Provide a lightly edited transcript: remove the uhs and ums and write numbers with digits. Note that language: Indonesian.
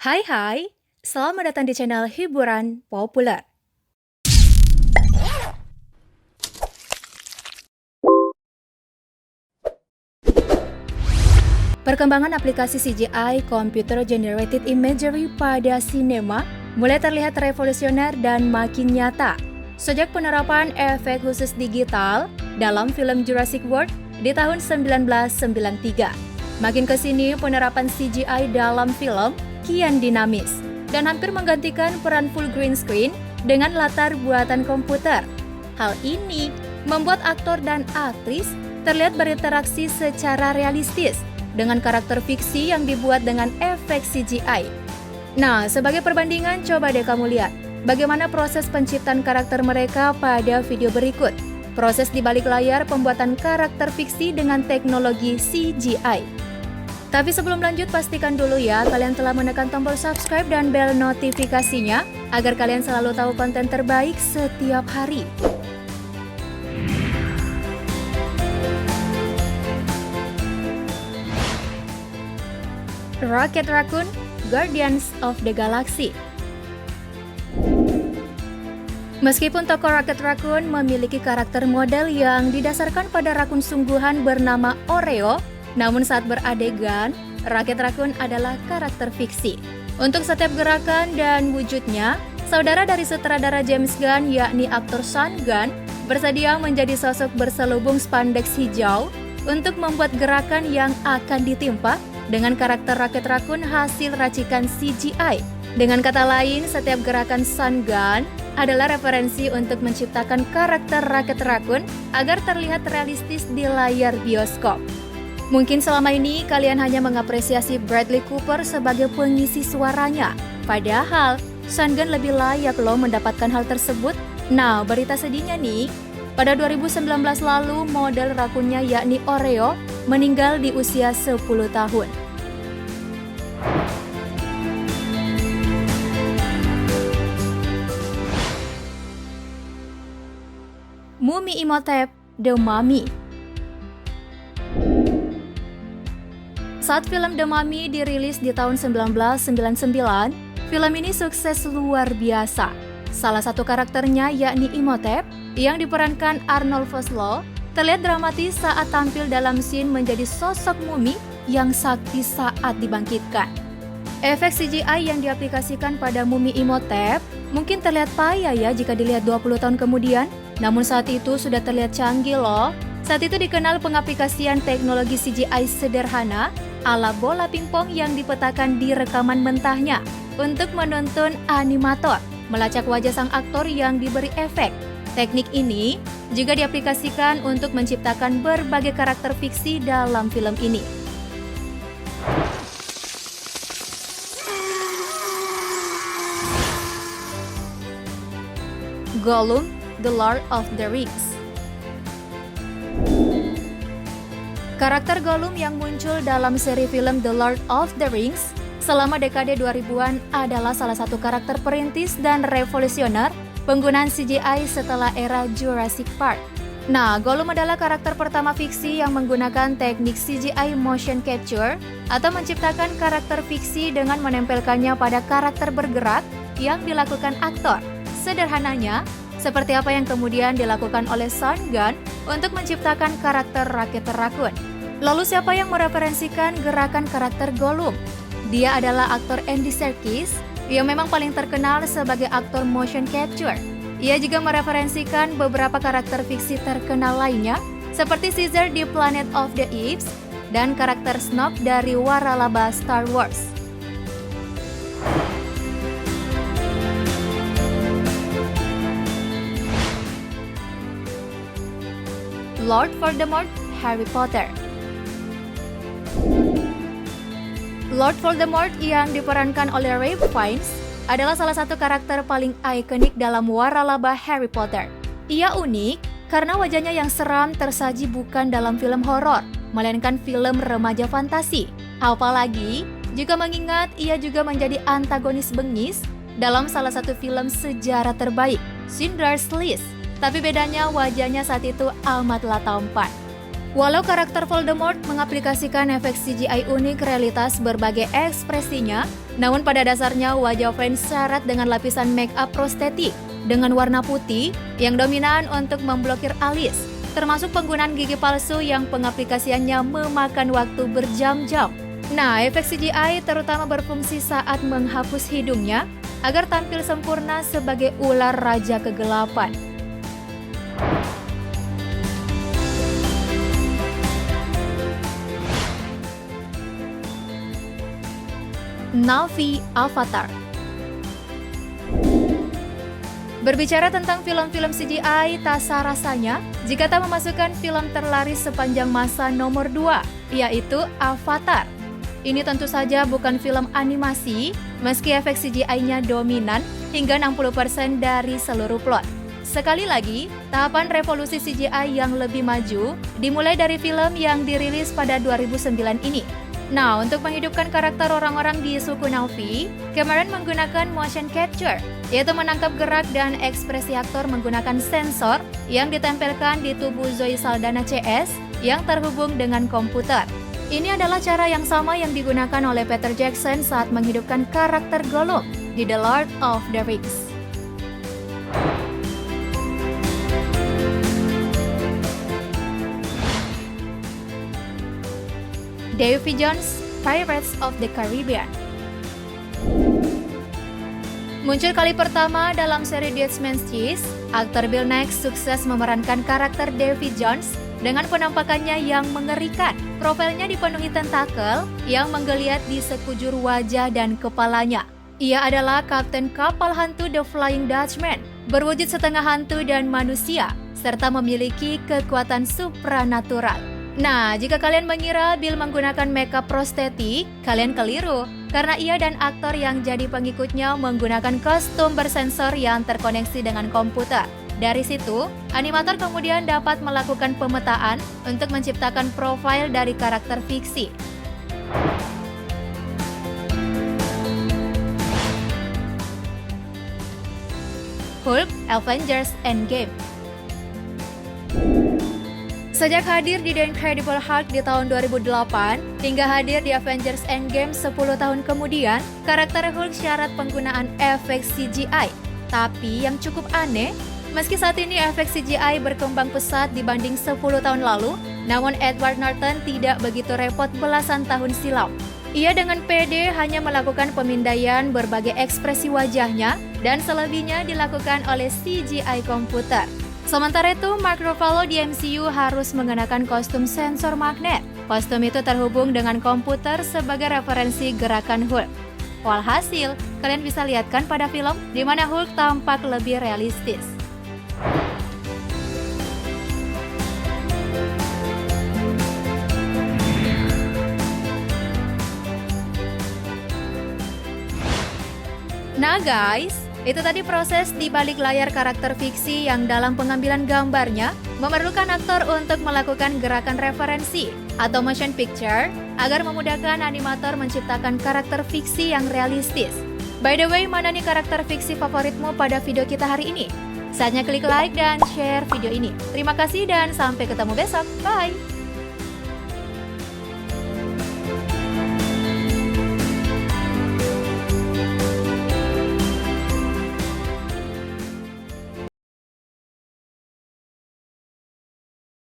Hai, selamat datang di channel hiburan populer. Perkembangan aplikasi CGI (Computer Generated Imagery) pada sinema mulai terlihat revolusioner dan makin nyata sejak penerapan efek khusus digital dalam film Jurassic World di tahun 1993. Makin kesini, penerapan CGI dalam film kian dinamis dan hampir menggantikan peran full green screen dengan latar buatan komputer. Hal ini membuat aktor dan aktris terlihat berinteraksi secara realistis dengan karakter fiksi yang dibuat dengan efek CGI. Nah, sebagai perbandingan, coba deh kamu lihat bagaimana proses penciptaan karakter mereka pada video berikut. Proses di balik layar pembuatan karakter fiksi dengan teknologi CGI. Tapi sebelum lanjut, pastikan dulu ya kalian telah menekan tombol subscribe dan bel notifikasinya agar kalian selalu tahu konten terbaik setiap hari. Rocket Raccoon, Guardians of the Galaxy. Meskipun tokoh Rocket Raccoon memiliki karakter model yang didasarkan pada rakun sungguhan bernama Oreo, namun saat beradegan, Rocket Raccoon adalah karakter fiksi. Untuk setiap gerakan dan wujudnya, saudara dari sutradara James Gunn yakni aktor Sean Gunn bersedia menjadi sosok berselubung spandex hijau untuk membuat gerakan yang akan ditimpa dengan karakter Rocket Raccoon hasil racikan CGI. Dengan kata lain, setiap gerakan Sean Gunn adalah referensi untuk menciptakan karakter Rocket Raccoon agar terlihat realistis di layar bioskop. Mungkin selama ini kalian hanya mengapresiasi Bradley Cooper sebagai pengisi suaranya. Padahal, Sean Gunn lebih layak loh mendapatkan hal tersebut. Nah, berita sedihnya nih, pada 2019 lalu model rakunnya yakni Oreo meninggal di usia 10 tahun. Mummy Imhotep, The Mummy. Saat film The Mummy dirilis di tahun 1999, film ini sukses luar biasa. Salah satu karakternya yakni Imhotep yang diperankan Arnold Vosloo terlihat dramatis saat tampil dalam scene menjadi sosok mumi yang sakti saat dibangkitkan. Efek CGI yang diaplikasikan pada mumi Imhotep mungkin terlihat payah ya jika dilihat 20 tahun kemudian, namun saat itu sudah terlihat canggih loh. Saat itu dikenal pengaplikasian teknologi CGI sederhana ala bola pingpong yang dipetakan di rekaman mentahnya untuk menuntun animator melacak wajah sang aktor yang diberi efek. Teknik ini juga diaplikasikan untuk menciptakan berbagai karakter fiksi dalam film ini. Gollum, The Lord of the Rings. Karakter Gollum yang muncul dalam seri film The Lord of the Rings selama dekade 2000-an adalah salah satu karakter perintis dan revolusioner penggunaan CGI setelah era Jurassic Park. Nah, Gollum adalah karakter pertama fiksi yang menggunakan teknik CGI motion capture atau menciptakan karakter fiksi dengan menempelkannya pada karakter bergerak yang dilakukan aktor. Sederhananya, seperti apa yang kemudian dilakukan oleh Sean Gunn untuk menciptakan karakter Rocket Raccoon. Lalu siapa yang mereferensikan gerakan karakter Gollum? Dia adalah aktor Andy Serkis yang memang paling terkenal sebagai aktor motion capture. Ia juga mereferensikan beberapa karakter fiksi terkenal lainnya seperti Caesar di Planet of the Apes dan karakter Snoke dari Waralaba Star Wars. Lord Voldemort, Harry Potter. Lord Voldemort yang diperankan oleh Ralph Fiennes adalah salah satu karakter paling ikonik dalam waralaba Harry Potter. Ia unik karena wajahnya yang seram tersaji bukan dalam film horor, melainkan film remaja fantasi. Apalagi jika mengingat ia juga menjadi antagonis bengis dalam salah satu film sejarah terbaik, Schindler's List. Tapi bedanya wajahnya saat itu amatlah tampan. Walau karakter Voldemort mengaplikasikan efek CGI unik realitas berbagai ekspresinya, namun pada dasarnya wajah fans syarat dengan lapisan make up prostetik dengan warna putih yang dominan untuk memblokir alis, termasuk penggunaan gigi palsu yang pengaplikasiannya memakan waktu berjam-jam. Nah, efek CGI terutama berfungsi saat menghapus hidungnya agar tampil sempurna sebagai ular raja kegelapan. Na'vi Avatar. Berbicara tentang film-film CGI, tak sah rasanya jika tak memasukkan film terlaris sepanjang masa nomor 2, yaitu Avatar. Ini tentu saja bukan film animasi, meski efek CGI-nya dominan hingga 60% dari seluruh plot. Sekali lagi, tahapan revolusi CGI yang lebih maju dimulai dari film yang dirilis pada 2009 ini. Nah, untuk menghidupkan karakter orang-orang di suku Na'vi, Cameron menggunakan motion capture, yaitu menangkap gerak dan ekspresi aktor menggunakan sensor yang ditempelkan di tubuh Zoe Saldana CS yang terhubung dengan komputer. Ini adalah cara yang sama yang digunakan oleh Peter Jackson saat menghidupkan karakter Gollum di The Lord of the Rings. Davy Jones, Pirates of the Caribbean. Muncul kali pertama dalam seri Dead Man's Chest, aktor Bill Nighy sukses memerankan karakter Davy Jones dengan penampakannya yang mengerikan. Profilnya dipenuhi tentakel yang menggeliat di sekujur wajah dan kepalanya. Ia adalah kapten kapal hantu The Flying Dutchman, berwujud setengah hantu dan manusia, serta memiliki kekuatan supranatural. Nah, jika kalian mengira Bill menggunakan makeup prostetik, kalian keliru. Karena ia dan aktor yang jadi pengikutnya menggunakan kostum bersensor yang terkoneksi dengan komputer. Dari situ, animator kemudian dapat melakukan pemetaan untuk menciptakan profil dari karakter fiksi. Hulk Avengers Endgame. Sejak hadir di The Incredible Hulk di tahun 2008, hingga hadir di Avengers Endgame 10 tahun kemudian, karakter Hulk syarat penggunaan efek CGI. Tapi yang cukup aneh, meski saat ini efek CGI berkembang pesat dibanding 10 tahun lalu, namun Edward Norton tidak begitu repot belasan tahun silam. Ia dengan pede hanya melakukan pemindaian berbagai ekspresi wajahnya dan selebihnya dilakukan oleh CGI komputer. Sementara itu, Mark Ruffalo di MCU harus mengenakan kostum sensor magnet. Kostum itu terhubung dengan komputer sebagai referensi gerakan Hulk. Walhasil, kalian bisa lihat kan pada film di mana Hulk tampak lebih realistis. Nah guys, itu tadi proses di balik layar karakter fiksi yang dalam pengambilan gambarnya memerlukan aktor untuk melakukan gerakan referensi atau motion picture agar memudahkan animator menciptakan karakter fiksi yang realistis. By the way, mana nih karakter fiksi favoritmu pada video kita hari ini? Saatnya klik like dan share video ini. Terima kasih dan sampai ketemu besok. Bye!